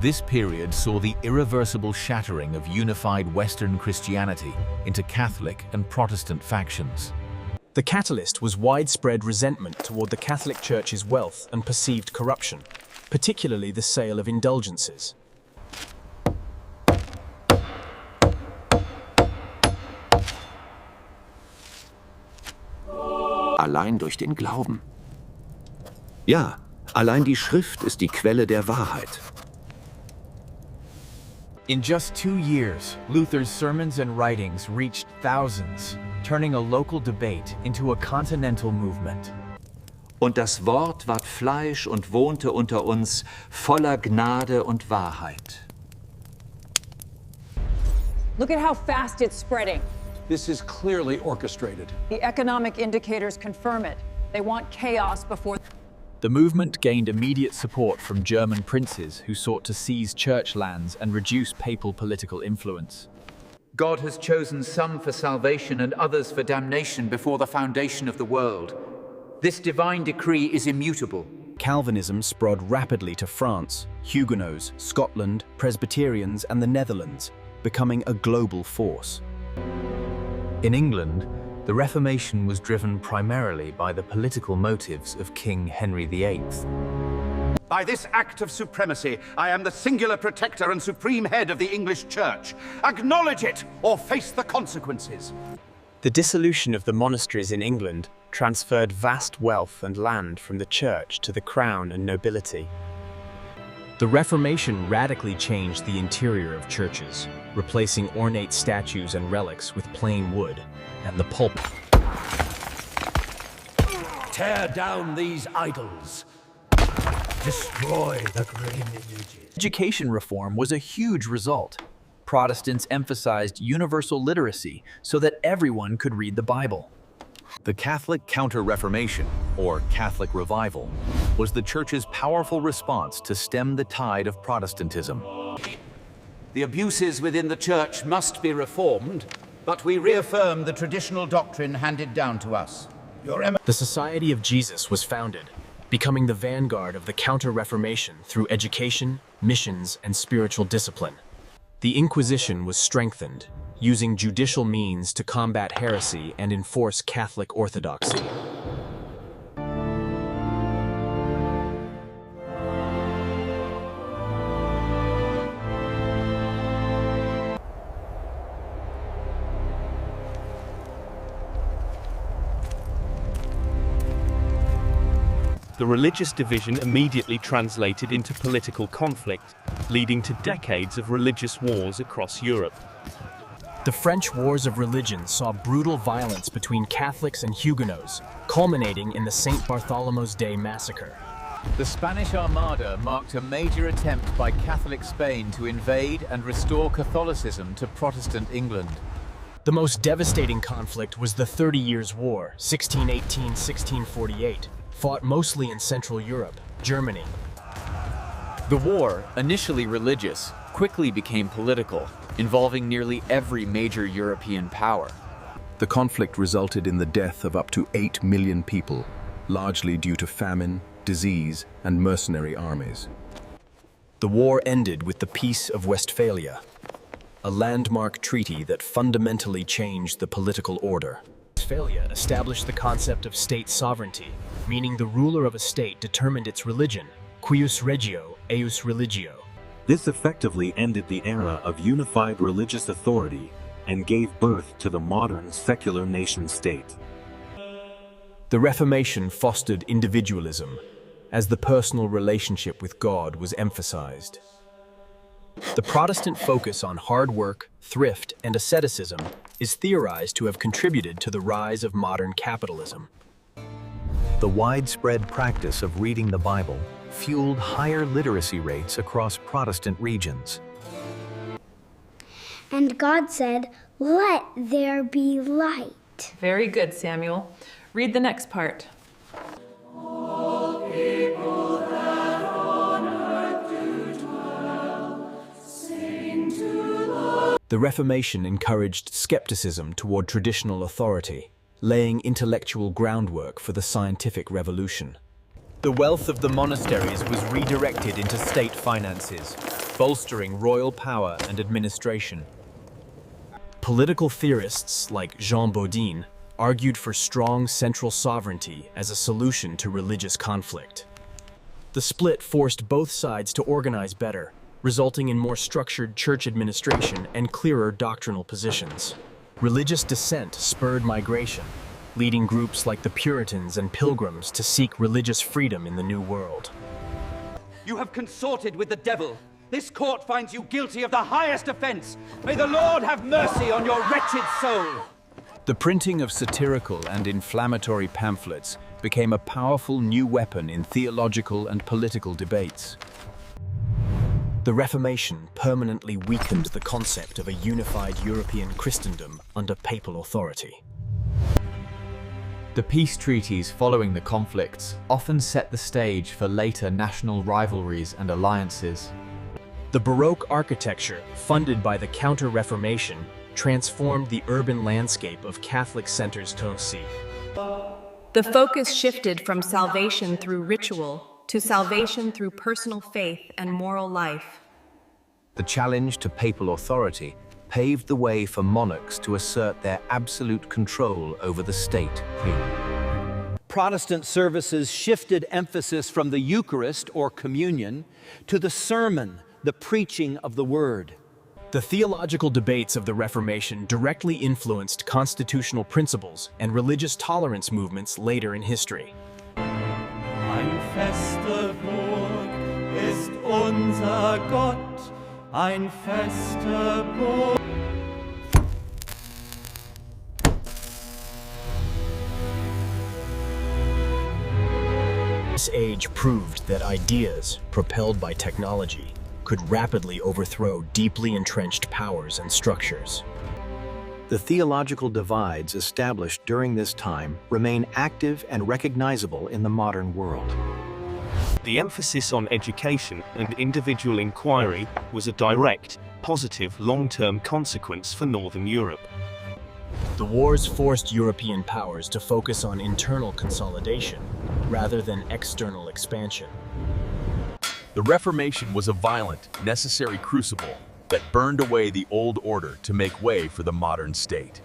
This period saw the irreversible shattering of unified Western Christianity into Catholic and Protestant factions. The catalyst was widespread resentment toward the Catholic Church's wealth and perceived corruption, particularly the sale of indulgences. Allein durch den Glauben. Ja, allein die Schrift ist die Quelle der Wahrheit. In just 2 years, Luther's sermons and writings reached thousands, turning a local debate into a continental movement. Und das Wort ward Fleisch und wohnte unter uns, voller Gnade und Wahrheit. Look at how fast it's spreading. This is clearly orchestrated. The economic indicators confirm it. They want chaos before... The movement gained immediate support from German princes who sought to seize church lands and reduce papal political influence. God has chosen some for salvation and others for damnation before the foundation of the world. This divine decree is immutable. Calvinism spread rapidly to France, Huguenots, Scotland, Presbyterians, and the Netherlands, becoming a global force. In England, the Reformation was driven primarily by the political motives of King Henry VIII. By this act of supremacy, I am the singular protector and supreme head of the English Church. Acknowledge it or face the consequences. The dissolution of the monasteries in England transferred vast wealth and land from the church to the crown and nobility. The Reformation radically changed the interior of churches, replacing ornate statues and relics with plain wood and the pulpit. Tear down these idols. Destroy the graven images. Education reform was a huge result. Protestants emphasized universal literacy so that everyone could read the Bible. The Catholic Counter-Reformation, or Catholic Revival, was the Church's powerful response to stem the tide of Protestantism. The abuses within the Church must be reformed, but we reaffirm the traditional doctrine handed down to us. The Society of Jesus was founded, becoming the vanguard of the Counter-Reformation through education, missions, and spiritual discipline. The Inquisition was strengthened, using judicial means to combat heresy and enforce Catholic orthodoxy. The religious division immediately translated into political conflict, leading to decades of religious wars across Europe. The French Wars of Religion saw brutal violence between Catholics and Huguenots, culminating in the St. Bartholomew's Day massacre. The Spanish Armada marked a major attempt by Catholic Spain to invade and restore Catholicism to Protestant England. The most devastating conflict was the 30 Years' War, 1618-1648, fought mostly in Central Europe, Germany. The war, initially religious, quickly became political, involving nearly every major European power. The conflict resulted in the death of up to 8 million people, largely due to famine, disease, and mercenary armies. The war ended with the Peace of Westphalia, a landmark treaty that fundamentally changed the political order. Westphalia established the concept of state sovereignty, meaning the ruler of a state determined its religion, cuius regio, eius religio. This effectively ended the era of unified religious authority and gave birth to the modern secular nation-state. The Reformation fostered individualism, as the personal relationship with God was emphasized. The Protestant focus on hard work, thrift, and asceticism is theorized to have contributed to the rise of modern capitalism. The widespread practice of reading the Bible fueled higher literacy rates across Protestant regions. And God said, "Let there be light." Very good, Samuel. Read the next part. All people that on earth do dwell, sing to the... The Reformation encouraged skepticism toward traditional authority, laying intellectual groundwork for the scientific revolution. The wealth of the monasteries was redirected into state finances. bolstering royal power and administration. Political theorists like Jean Bodin argued for strong central sovereignty as a solution to religious conflict. The split forced both sides to organize better, resulting in more structured church administration and clearer doctrinal positions. Religious dissent spurred migration, leading groups like the Puritans and Pilgrims to seek religious freedom in the New World. You have consorted with the devil. This court finds you guilty of the highest offense. May the Lord have mercy on your wretched soul. The printing of satirical and inflammatory pamphlets became a powerful new weapon in theological and political debates. The Reformation permanently weakened the concept of a unified European Christendom under papal authority. The peace treaties following the conflicts often set the stage for later national rivalries and alliances. The Baroque architecture, funded by the Counter-Reformation, transformed the urban landscape of Catholic centers Tennessee. The focus shifted from salvation through ritual to salvation through personal faith and moral life. The challenge to papal authority paved the way for monarchs to assert their absolute control over the state. Protestant services shifted emphasis from the Eucharist or communion to the sermon, the preaching of the word. The theological debates of the Reformation directly influenced constitutional principles and religious tolerance movements later in history. Ein feste Burg ist unser Gott, ein feste Burg. This age proved that ideas, propelled by technology, could rapidly overthrow deeply entrenched powers and structures. The theological divides established during this time remain active and recognizable in the modern world. The emphasis on education and individual inquiry was a direct, positive long-term consequence for Northern Europe. The wars forced European powers to focus on internal consolidation rather than external expansion. The Reformation was a violent, necessary crucible that burned away the old order to make way for the modern state.